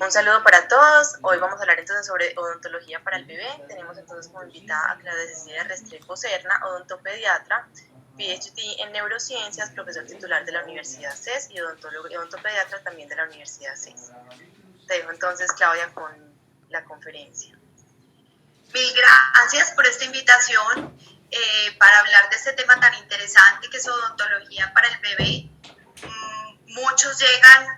Un saludo para todos. Hoy vamos a hablar entonces sobre odontología para el bebé. Tenemos entonces como invitada a Clara Cecilia Restrepo Serna, odontopediatra, PhD en neurociencias, profesor titular de la Universidad CES y odontólogo y odontopediatra también de la Universidad CES. Te dejo entonces, Claudia, con la conferencia. Mil gracias por esta invitación para hablar de este tema tan interesante que es odontología para el bebé. Muchos llegan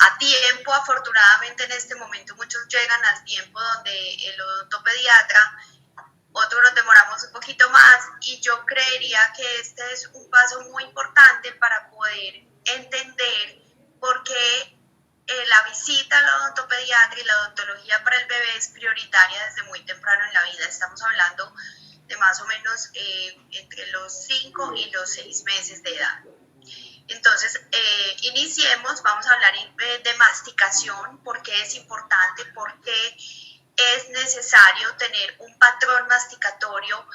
a tiempo, afortunadamente en este momento muchos llegan al tiempo donde el odontopediatra, otros nos demoramos un poquito más y yo creería que este es un paso muy importante para poder entender por qué la visita a la odontopediatra y la odontología para el bebé es prioritaria desde muy temprano en la vida. Estamos hablando de más o menos entre los 5 y los 6 meses de edad. Entonces, iniciemos, vamos a hablar de masticación, por qué es importante, por qué es necesario tener un patrón masticatorio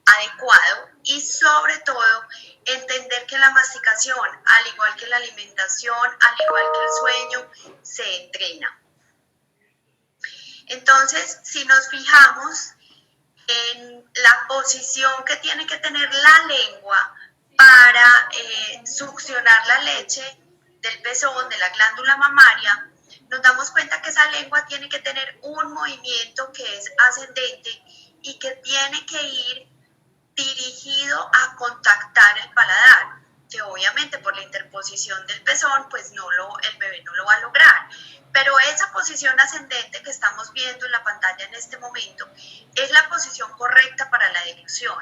adecuado y sobre todo entender que la masticación, al igual que la alimentación, al igual que el sueño, se entrena. Entonces, si nos fijamos en la posición que tiene que tener la lengua para succionar la leche del pezón, de la glándula mamaria, nos damos cuenta que esa lengua tiene que tener un movimiento que es ascendente y que tiene que ir dirigido a contactar el paladar, que obviamente por la interposición del pezón, pues el bebé no lo va a lograr. Pero esa posición ascendente que estamos viendo en la pantalla en este momento es la posición correcta para la deglución.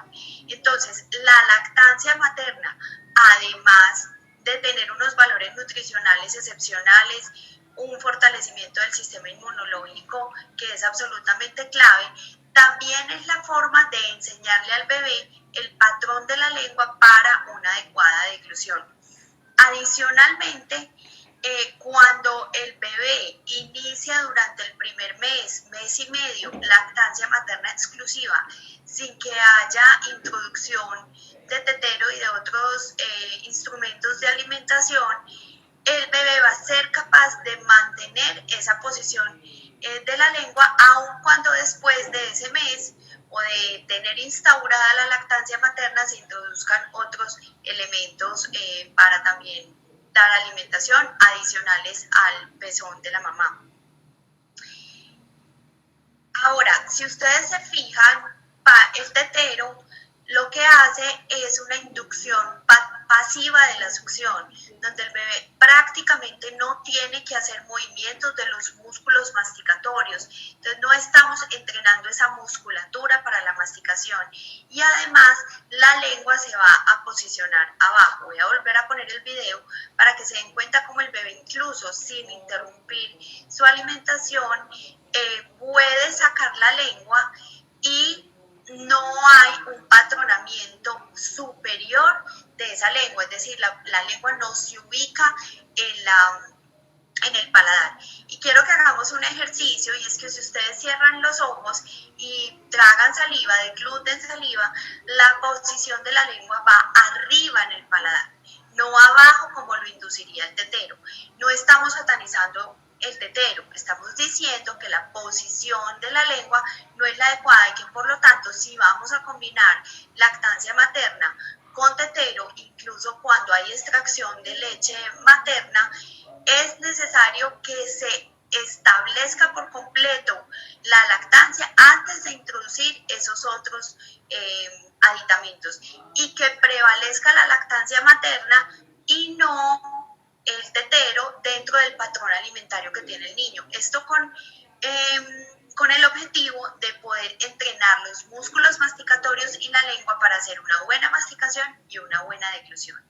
Entonces, la lactancia materna, además de tener unos valores nutricionales excepcionales, un fortalecimiento del sistema inmunológico que es absolutamente clave, también es la forma de enseñarle al bebé el patrón de la lengua para una adecuada deglución. Adicionalmente, cuando el bebé inicia durante el primer mes, mes y medio, lactancia materna exclusiva, sin que haya introducción de tetero y de otros instrumentos de alimentación, el bebé va a ser capaz de mantener esa posición de la lengua, aun cuando después de ese mes o de tener instaurada la lactancia materna se introduzcan otros elementos para también dar alimentación adicionales al pezón de la mamá. Ahora, si ustedes se fijan, el tetero lo que hace es una inducción pasiva de la succión, donde el bebé prácticamente no tiene que hacer movimientos de los músculos masticatorios. Entonces no estamos entrenando esa musculatura para la masticación y además la lengua se va a posicionar abajo. Voy a volver a poner el video para que se den cuenta cómo el bebé, incluso sin interrumpir su alimentación, puede sacar la lengua y no hay un patronamiento superior de esa lengua, es decir, la lengua no se ubica en el paladar. Y quiero que hagamos un ejercicio, y es que si ustedes cierran los ojos y tragan saliva, degluten saliva, la posición de la lengua va arriba en el paladar, no abajo como lo induciría el tetero. No estamos satanizando el tetero, estamos diciendo que la posición de la lengua no es la adecuada y que por lo tanto si vamos a combinar lactancia materna con tetero, incluso cuando hay extracción de leche materna, es necesario que se establezca por completo la lactancia antes de introducir esos otros aditamentos y que prevalezca la lactancia materna y no el tetero dentro del patrón alimentario que tiene el niño. Esto con el objetivo de poder entrenar los músculos masticatorios y la lengua para hacer una buena masticación y una buena deglución.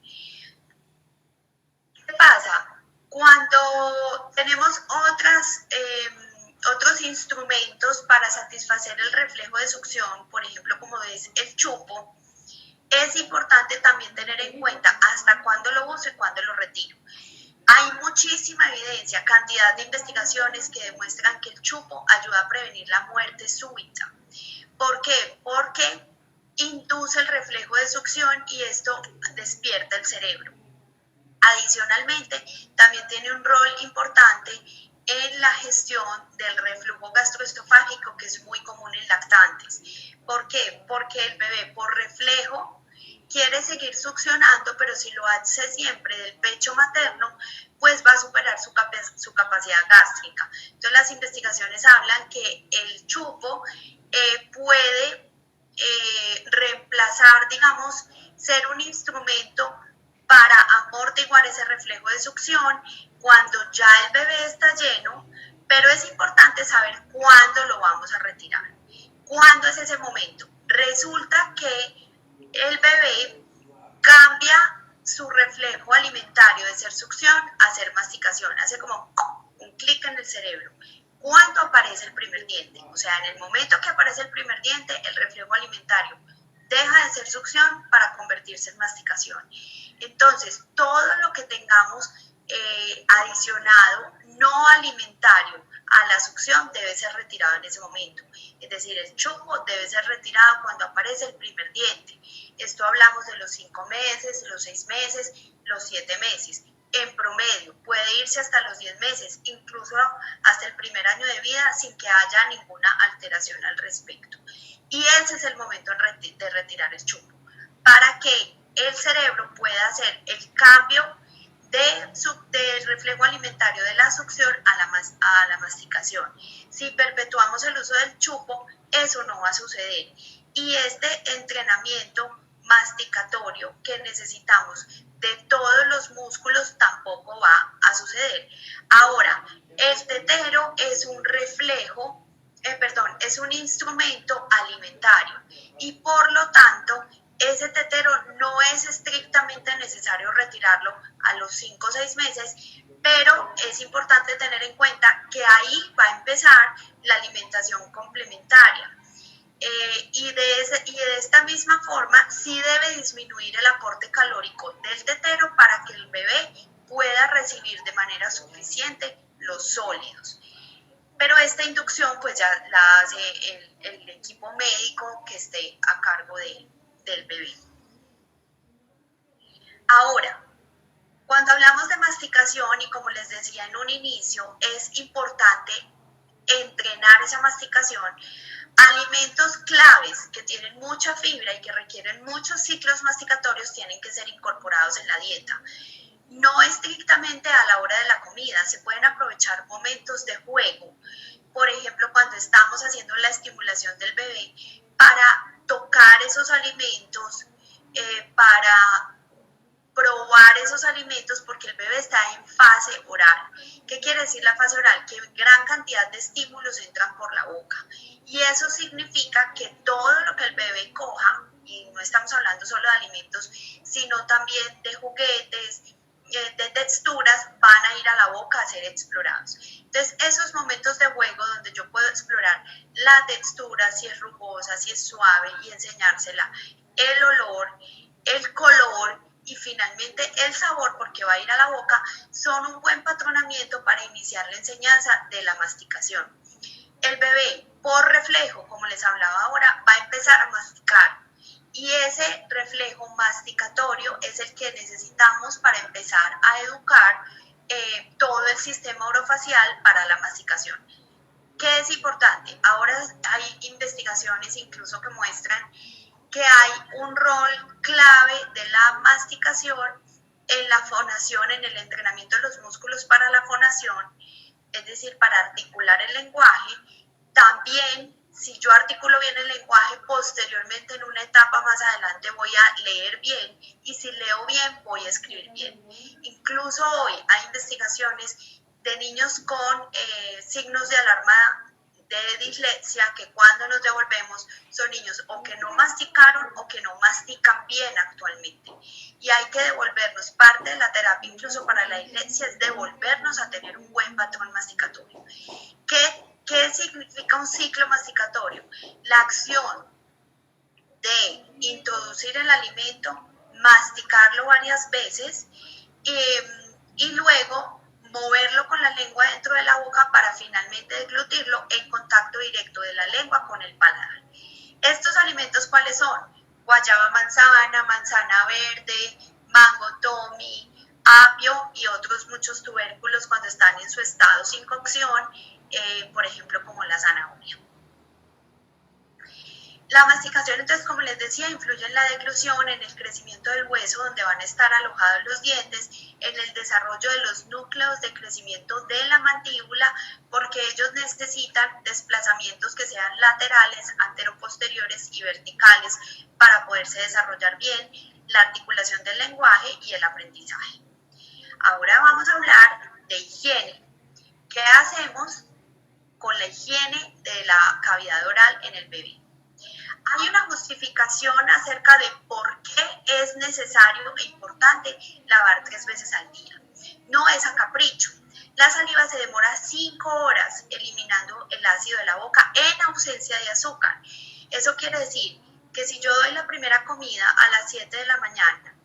¿Qué pasa? Cuando tenemos otros instrumentos para satisfacer el reflejo de succión, por ejemplo, como es el chupo, es importante también tener en cuenta hasta cuándo lo uso y cuándo lo retiro. Hay muchísima evidencia, cantidad de investigaciones que demuestran que el chupo ayuda a prevenir la muerte súbita. ¿Por qué? Porque induce el reflejo de succión y esto despierta el cerebro. Adicionalmente, también tiene un rol importante en la gestión del reflujo gastroesofágico, que es muy común en lactantes. ¿Por qué? Porque el bebé por reflejo quiere seguir succionando, pero si lo hace siempre del pecho materno, pues va a superar su capacidad gástrica. Entonces las investigaciones hablan que el chupo puede reemplazar, digamos, ser un instrumento para amortiguar ese reflejo de succión cuando ya el bebé está lleno, pero es importante saber cuándo lo vamos a retirar. ¿Cuándo es ese momento? Resulta que el bebé cambia su reflejo alimentario de ser succión a ser masticación, hace como un clic en el cerebro. ¿Cuándo aparece el primer diente? O sea, en el momento que aparece el primer diente, el reflejo alimentario deja de ser succión para convertirse en masticación. Entonces, todo lo que tengamos adicionado no alimentario a la succión debe ser retirado en ese momento. Es decir, el chupo debe ser retirado cuando aparece el primer diente. Esto hablamos de los 5 meses, los 6 meses, los 7 meses. En promedio puede irse hasta los 10 meses, incluso hasta el primer año de vida sin que haya ninguna alteración al respecto. Y ese es el momento de retirar el chupo, para que el cerebro pueda hacer el cambio del reflejo alimentario de la succión a la masticación. Si perpetuamos el uso del chupo, eso no va a suceder. Y este entrenamiento masticatorio que necesitamos de todos los músculos tampoco va a suceder. Ahora, el tetero es un reflejo, es un instrumento alimentario y por lo tanto ese tetero no es estrictamente necesario retirarlo a los 5 o 6 meses, pero es importante tener en cuenta que ahí va a empezar la alimentación complementaria. Y de esta misma forma sí debe disminuir el aporte calórico del tetero para que el bebé pueda recibir de manera suficiente los sólidos. Pero esta inducción pues ya la hace el equipo médico que esté a cargo del bebé. Ahora, cuando hablamos de masticación y como les decía en un inicio, es importante entrenar esa masticación. Alimentos claves que tienen mucha fibra y que requieren muchos ciclos masticatorios tienen que ser incorporados en la dieta. No estrictamente a la hora de la comida, se pueden aprovechar momentos de juego. Por ejemplo, cuando estamos haciendo la estimulación del bebé para tocar esos alimentos, para probar esos alimentos porque el bebé está en fase oral. ¿Qué quiere decir la fase oral? Que gran cantidad de estímulos entran por la boca y eso significa que todo lo que el bebé coja, y no estamos hablando solo de alimentos, sino también de juguetes, de texturas, van a ir a la boca a ser explorados. Entonces, esos momentos de juego donde yo puedo explorar la textura, si es rugosa, si es suave, y enseñársela, el olor, el color, y finalmente el sabor, porque va a ir a la boca, son un buen patronamiento para iniciar la enseñanza de la masticación. El bebé, por reflejo, como les hablaba ahora, va a empezar a masticar y ese reflejo masticatorio es el que necesitamos para empezar a educar todo el sistema orofacial para la masticación. ¿Qué es importante? Ahora hay investigaciones incluso que muestran que hay un rol clave de la masticación en la fonación, en el entrenamiento de los músculos para la fonación, es decir, para articular el lenguaje. También, si yo articulo bien el lenguaje, posteriormente en una etapa más adelante voy a leer bien y si leo bien voy a escribir bien. Incluso hoy hay investigaciones de niños con signos de alarma de dislexia, que cuando nos devolvemos son niños o que no masticaron o que no mastican bien actualmente. Y hay que devolvernos. Parte de la terapia, incluso para la dislexia, es devolvernos a tener un buen patrón masticatorio. ¿Qué significa un ciclo masticatorio? La acción de introducir el alimento, masticarlo varias veces y luego moverlo con la lengua dentro de la boca para finalmente deglutirlo en contacto directo de la lengua con el paladar. ¿Estos alimentos cuáles son? Guayaba manzana, manzana verde, mango tommy, apio apio y otros muchos tubérculos cuando están en su estado sin cocción, por ejemplo, como la zanahoria. La masticación, entonces, como les decía, influye en la deglución, en el crecimiento del hueso, donde van a estar alojados los dientes, en el desarrollo de los núcleos de crecimiento de la mandíbula, porque ellos necesitan desplazamientos que sean laterales, anteroposteriores y verticales para poderse desarrollar bien la articulación del lenguaje y el aprendizaje. Ahora vamos a hablar de higiene. ¿Qué hacemos con la higiene de la cavidad oral en el bebé? Hay una justificación acerca de por qué es necesario e importante lavar 3 veces al día. No es a capricho. La saliva se demora 5 horas eliminando el ácido de la boca en ausencia de azúcar. Eso quiere decir que si yo doy la primera comida a las 7 de la mañana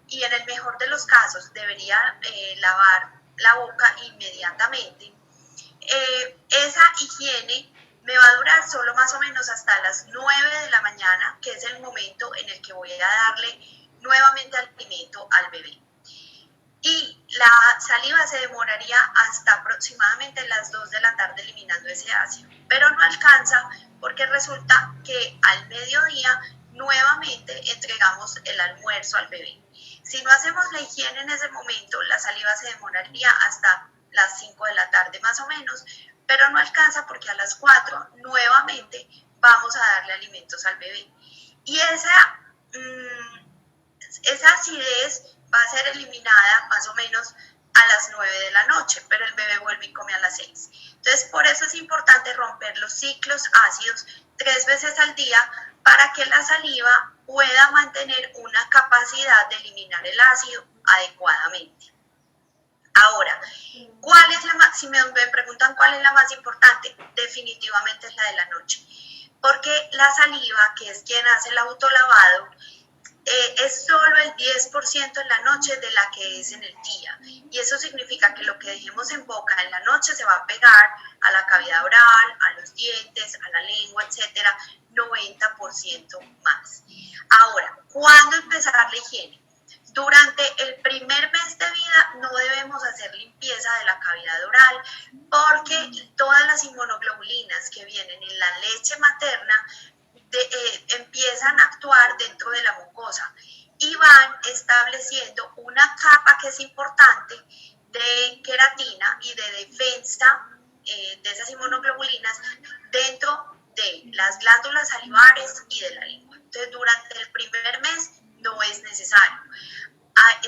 y en el mejor de los casos debería lavar la boca inmediatamente, esa higiene me va a durar solo más o menos hasta las 9 de la mañana, que es el momento en el que voy a darle nuevamente alimento al bebé. Y la saliva se demoraría hasta aproximadamente las 2 de la tarde eliminando ese ácido, pero no alcanza porque resulta que al mediodía nuevamente entregamos el almuerzo al bebé. Si no hacemos la higiene en ese momento, la saliva se demoraría hasta las 5 de la tarde más o menos, pero no alcanza porque a las 4 nuevamente vamos a darle alimentos al bebé. Y esa acidez va a ser eliminada más o menos a las 9 de la noche, pero el bebé vuelve y come a las 6. Entonces, por eso es importante romper los ciclos ácidos 3 veces al día para que la saliva pueda mantener una capacidad de eliminar el ácido adecuadamente. Ahora, si me preguntan cuál es la más importante, definitivamente es la de la noche, porque la saliva, que es quien hace el autolavado, es solo el 10% en la noche de la que es en el día. Y eso significa que lo que dejemos en boca en la noche se va a pegar a la cavidad oral, a los dientes, a la lengua, etcétera, 90% más. Ahora, ¿cuándo empezar la higiene? Durante el primer mes de vida no debemos hacer limpieza de la cavidad oral porque todas las inmunoglobulinas que vienen en la leche materna empiezan a actuar dentro de la mucosa y van estableciendo una capa que es importante de queratina y de defensa de esas inmunoglobulinas dentro de las glándulas salivares y de la lengua. Entonces, durante el primer mes no es necesario,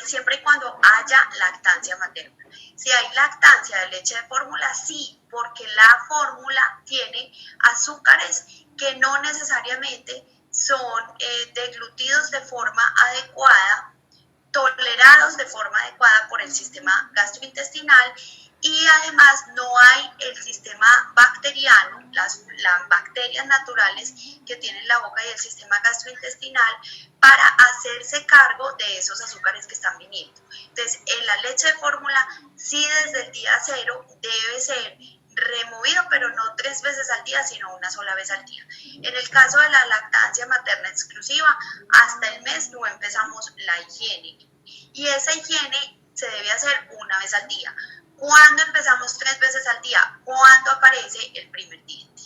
siempre y cuando haya lactancia materna. Si hay lactancia de leche de fórmula, sí, porque la fórmula tiene azúcares que no necesariamente son deglutidos de forma adecuada, tolerados de forma adecuada por el sistema gastrointestinal, y además no hay el sistema bacteriano, las bacterias naturales que tienen la boca y el sistema gastrointestinal para hacerse cargo de esos azúcares que están viniendo. Entonces, en la leche de fórmula, sí, desde el día 0 debe ser removido, pero no 3 veces al día, sino una sola vez al día. En el caso de la lactancia materna exclusiva, hasta el mes no empezamos la higiene. Y esa higiene se debe hacer una vez al día. ¿Cuándo empezamos 3 veces al día? Cuando aparece el primer diente.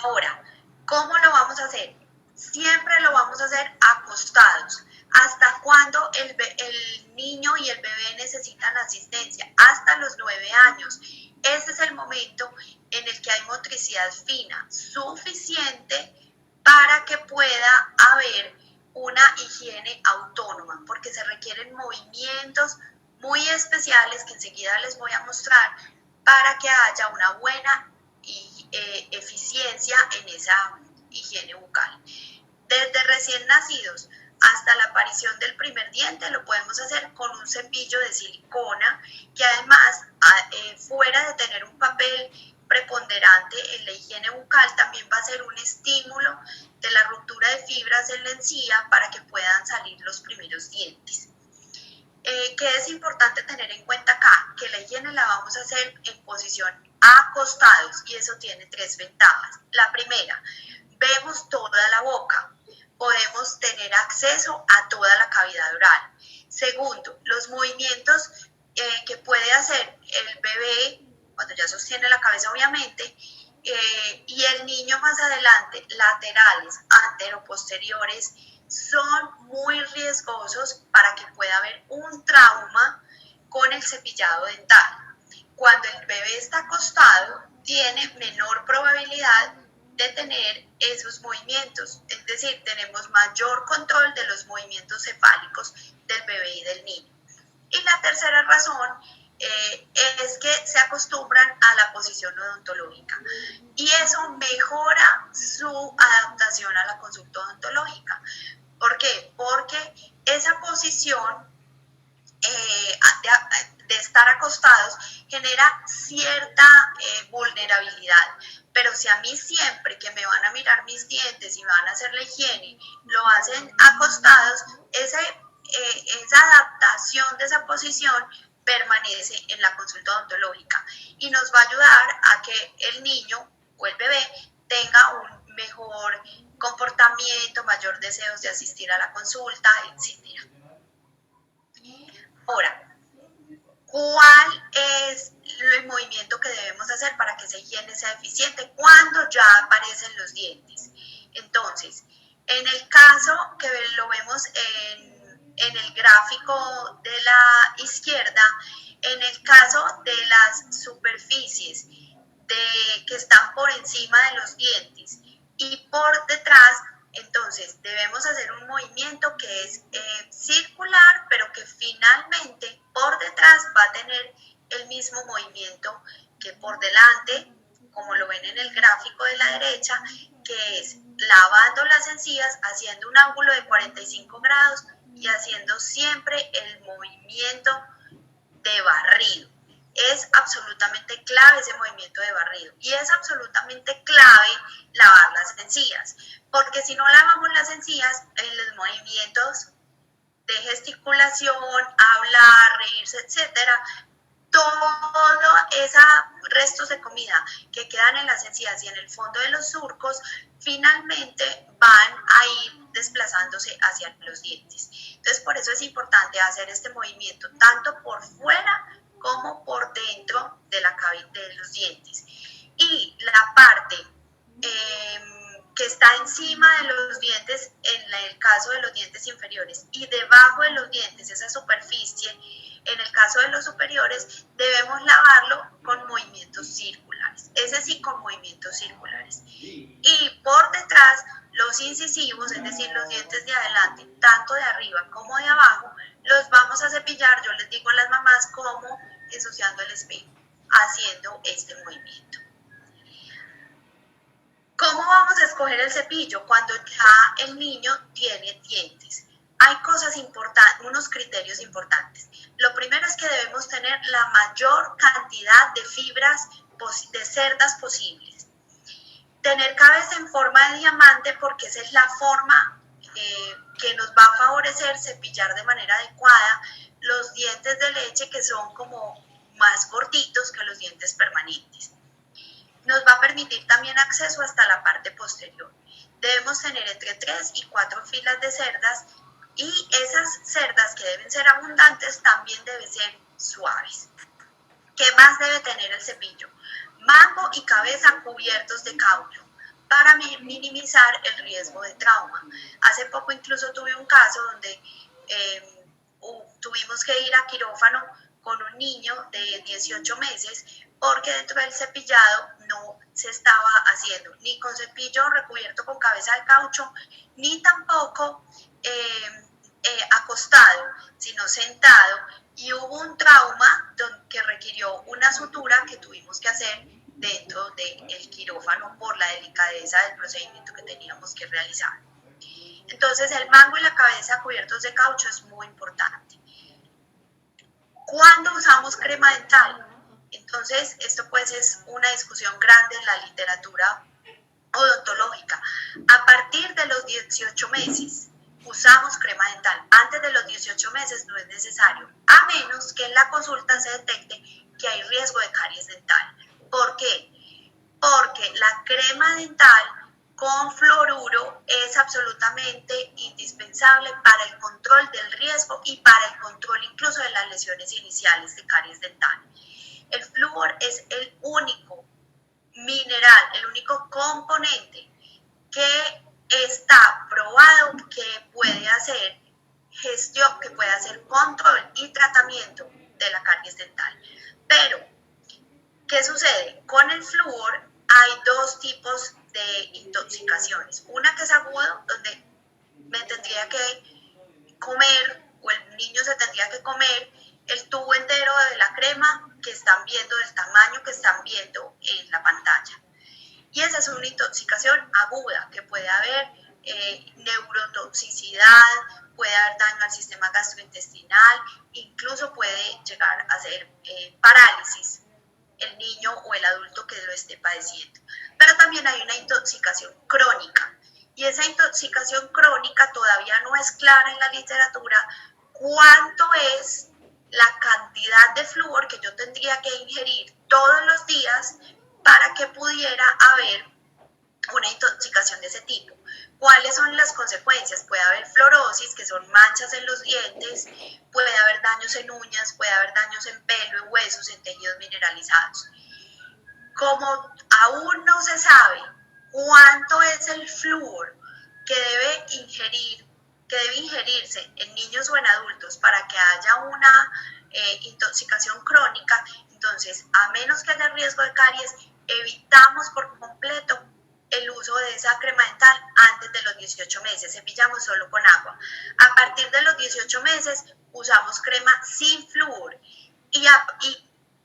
Ahora, ¿cómo lo vamos a hacer? Siempre lo vamos a hacer acostados. ¿Hasta cuándo el niño y el bebé necesitan asistencia? Hasta los 9 años. Ese es el momento en el que hay motricidad fina suficiente para que pueda haber una higiene autónoma, porque se requieren movimientos muy especiales que enseguida les voy a mostrar para que haya una buena eficiencia en esa higiene bucal. Desde recién nacidos hasta la aparición del primer diente lo podemos hacer con un cepillo de silicona que además, fuera de tener un papel preponderante en la higiene bucal, también va a ser un estímulo de la ruptura de fibras en la encía para que puedan salir los primeros dientes. ¿Qué es importante tener en cuenta acá? Que la higiene la vamos a hacer en posición acostados y eso tiene 3 ventajas. La primera, vemos toda la boca, podemos tener acceso a toda la cavidad oral. Segundo, los movimientos que puede hacer el bebé cuando ya sostiene la cabeza, obviamente, y el niño más adelante, laterales, anteroposteriores, son muy riesgosos para que pueda haber un trauma con el cepillado dental. Cuando el bebé está acostado, tiene menor probabilidad de tener esos movimientos, es decir, tenemos mayor control de los movimientos cefálicos del bebé y del niño. Y la tercera razón es que se acostumbran a la posición odontológica y eso mejora su adaptación a la consulta odontológica. ¿Por qué? Porque esa posición de estar acostados genera cierta vulnerabilidad, pero si a mí siempre que me van a mirar mis dientes y me van a hacer la higiene lo hacen acostados, esa adaptación de esa posición permanece en la consulta odontológica y nos va a ayudar a que el niño o el bebé tenga un mejor comportamiento, mayor deseos de asistir a la consulta, etc. Ahora, ¿cuál es el movimiento que debemos hacer para que esa higiene sea eficiente cuando ya aparecen los dientes? Entonces, en el caso que lo vemos en el gráfico de la izquierda, en el caso de las superficies que están por encima de los dientes y por detrás, entonces debemos hacer un movimiento que es circular, pero que finalmente por detrás va a tener el mismo movimiento que por delante, como lo ven en el gráfico de la derecha, que es lavando las encías, haciendo un ángulo de 45 grados y haciendo siempre el movimiento de barrido. Es absolutamente clave ese movimiento de barrido y es absolutamente clave lavar las encías, porque si no lavamos las encías, en los movimientos de gesticulación, hablar, reírse, etcétera, todo esos restos de comida que quedan en las encías y en el fondo de los surcos finalmente van a ir desplazándose hacia los dientes. Entonces, por eso es importante hacer este movimiento tanto por fuera como por dentro de los dientes. Y la parte que está encima de los dientes, en el caso de los dientes inferiores, y debajo de los dientes, esa superficie, en el caso de los superiores, debemos lavarlo con movimientos circulares, ese sí, con movimientos circulares. Y por detrás, los incisivos, es decir, los dientes de adelante, tanto de arriba como de abajo, los vamos a cepillar, yo les digo a las mamás, como ensuciando el espejo, haciendo este movimiento. ¿Cómo vamos a escoger el cepillo cuando ya el niño tiene dientes? Hay cosas importantes, unos criterios importantes. Lo primero es que debemos tener la mayor cantidad de fibras de cerdas posibles. Tener cabeza en forma de diamante, porque esa es la forma que nos va a favorecer cepillar de manera adecuada los dientes de leche, que son como más gorditos que los dientes permanentes. Nos va a permitir también acceso hasta la parte posterior. Debemos tener entre 3 y 4 filas de cerdas y esas cerdas, que deben ser abundantes, también deben ser suaves. ¿Qué más debe tener el cepillo? Mango y cabeza cubiertos de caucho para minimizar el riesgo de trauma. Hace poco incluso tuve un caso donde tuvimos que ir a quirófano con un niño de 18 meses porque dentro del cepillado no se estaba haciendo ni con cepillo recubierto con cabeza de caucho, ni tampoco acostado, sino sentado, y hubo un trauma que requirió una sutura que tuvimos que hacer dentro del quirófano por la delicadeza del procedimiento que teníamos que realizar. Entonces, el mango y la cabeza cubiertos de caucho es muy importante. ¿Cuándo usamos crema dental? Entonces, esto pues es una discusión grande en la literatura odontológica. A partir de los 18 meses usamos crema dental. Antes de los 18 meses no es necesario, a menos que en la consulta se detecte que hay riesgo de caries dental. ¿Por qué? Porque la crema dental con fluoruro es absolutamente indispensable para el control del riesgo y para el control incluso de las lesiones iniciales de caries dental. El flúor es el único mineral, el único componente que está probado que puede hacer gestión, que puede hacer control y tratamiento de la caries dental. Pero, ¿qué sucede? Con el flúor hay dos tipos de intoxicaciones. Una que es agudo, donde me tendría que comer, o el niño se tendría que comer el tubo entero de la crema que están viendo, del tamaño que están viendo en la pantalla. Y esa es una intoxicación aguda, que puede haber neurotoxicidad, puede haber daño al sistema gastrointestinal, incluso puede llegar a ser parálisis el niño o el adulto que lo esté padeciendo. Pero también hay una intoxicación crónica, y esa intoxicación crónica todavía no es clara en la literatura cuánto es la cantidad de flúor que yo tendría que ingerir todos los días para que pudiera haber una intoxicación de ese tipo. ¿Cuáles son las consecuencias? Puede haber fluorosis, que son manchas en los dientes, puede haber daños en uñas, puede haber daños en pelo, en huesos, en tejidos mineralizados. Como aún no se sabe cuánto es el flúor que debe ingerirse en niños o en adultos para que haya una intoxicación crónica, entonces, a menos que haya riesgo de caries, evitamos por completo el uso de esa crema dental antes de los 18 meses. Cepillamos solo con agua. A partir de los 18 meses usamos crema sin flúor. ¿Y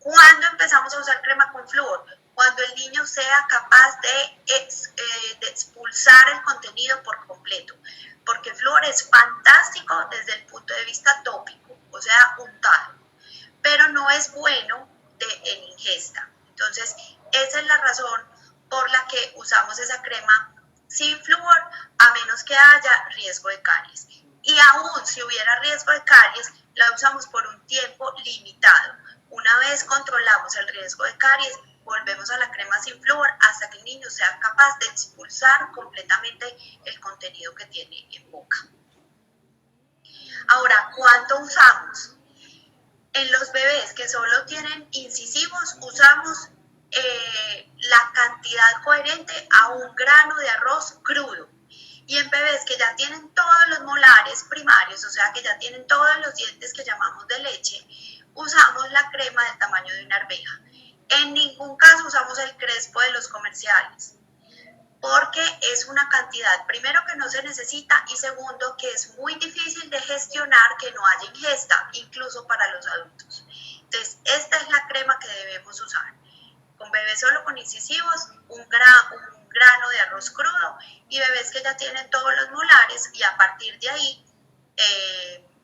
cuándo empezamos a usar crema con flúor? Cuando el niño sea capaz de expulsar el contenido por completo, porque el flúor es fantástico desde el punto de vista tópico, o sea, untado, pero no es bueno en ingesta. Entonces, esa es la razón por la que usamos esa crema sin flúor, a menos que haya riesgo de caries. Y aún si hubiera riesgo de caries, la usamos por un tiempo limitado. Una vez controlamos el riesgo de caries, volvemos a la crema sin flúor hasta que el niño sea capaz de expulsar completamente el contenido que tiene en boca. Ahora, ¿cuánto usamos? En los bebés que solo tienen incisivos, usamos la cantidad coherente a un grano de arroz crudo. Y en bebés que ya tienen todos los molares primarios, o sea que ya tienen todos los dientes que llamamos de leche, usamos la crema del tamaño de una arveja. En ningún caso usamos el crespo de los comerciales, porque es una cantidad, primero, que no se necesita, y segundo, que es muy difícil de gestionar que no haya ingesta, incluso para los adultos. Entonces, esta es la crema que debemos usar. Con bebés solo con incisivos, un grano de arroz crudo, y bebés que ya tienen todos los molares, y a partir de ahí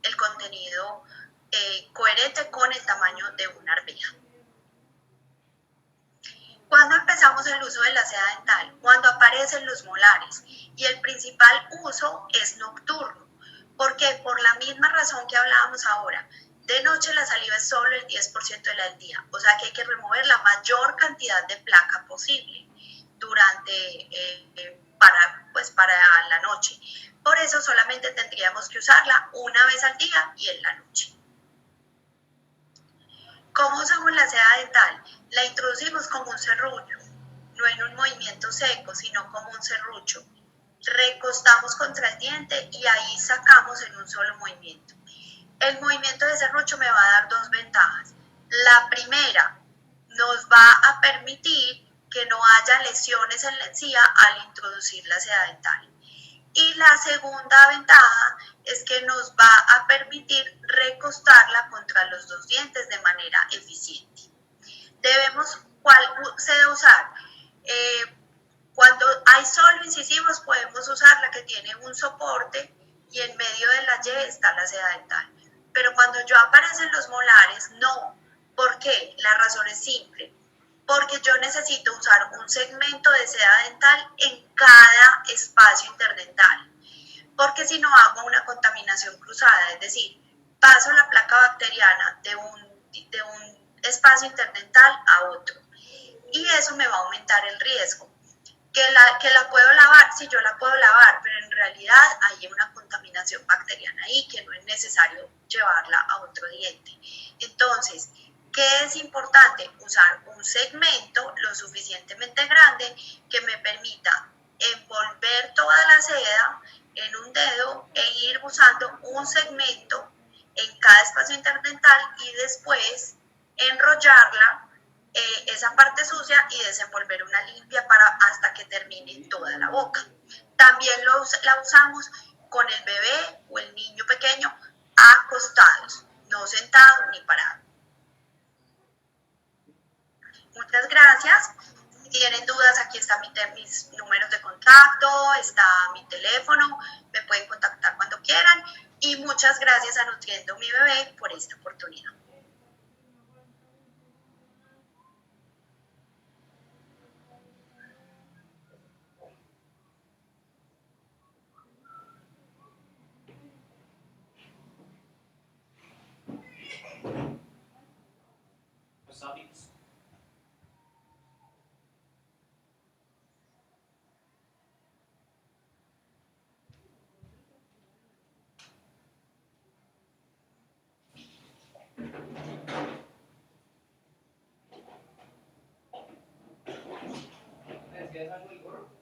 el contenido coherente con el tamaño de una arveja. ¿Cuándo empezamos el uso de la seda dental? Cuando aparecen los molares, y el principal uso es nocturno. ¿Por qué? Por la misma razón que hablábamos ahora. De noche la saliva es solo el 10% del día, o sea que hay que remover la mayor cantidad de placa posible para la noche. Por eso solamente tendríamos que usarla una vez al día y en la noche. ¿Cómo usamos la seda dental? La introducimos como un serrucho, no en un movimiento seco, sino como un serrucho. Recostamos contra el diente y ahí sacamos en un solo movimiento. El movimiento de serrucho me va a dar dos ventajas. La primera, nos va a permitir que no haya lesiones en la encía al introducir la seda dental. Y la segunda ventaja es que nos va a permitir recostarla contra los dos dientes de manera eficiente. ¿Cuál se debe usar? Cuando hay solo incisivos, podemos usar la que tiene un soporte y en medio de la Y está la seda dental. Pero cuando ya aparecen los molares, no. ¿Por qué? La razón es simple. Porque yo necesito usar un segmento de seda dental en cada espacio interdental. Porque si no, hago una contaminación cruzada, es decir, paso la placa bacteriana de un espacio interdental a otro. Y eso me va a aumentar el riesgo. que la puedo lavar, sí, yo la puedo lavar, pero en realidad hay una contaminación bacteriana ahí que no es necesario llevarla a otro diente. Entonces, ¿qué es importante? Usar un segmento lo suficientemente grande que me permita envolver toda la seda en un dedo e ir usando un segmento en cada espacio interdental y después enrollarla esa parte sucia y desenvolver una limpia para hasta que termine toda la boca. También la usamos con el bebé o el niño pequeño acostados, no sentados ni parados. Muchas gracias. Si tienen dudas, aquí están mis números de contacto, está mi teléfono, me pueden contactar cuando quieran. Y muchas gracias a Nutriendo Mi Bebé por esta oportunidad. ¿Es algo el gorro?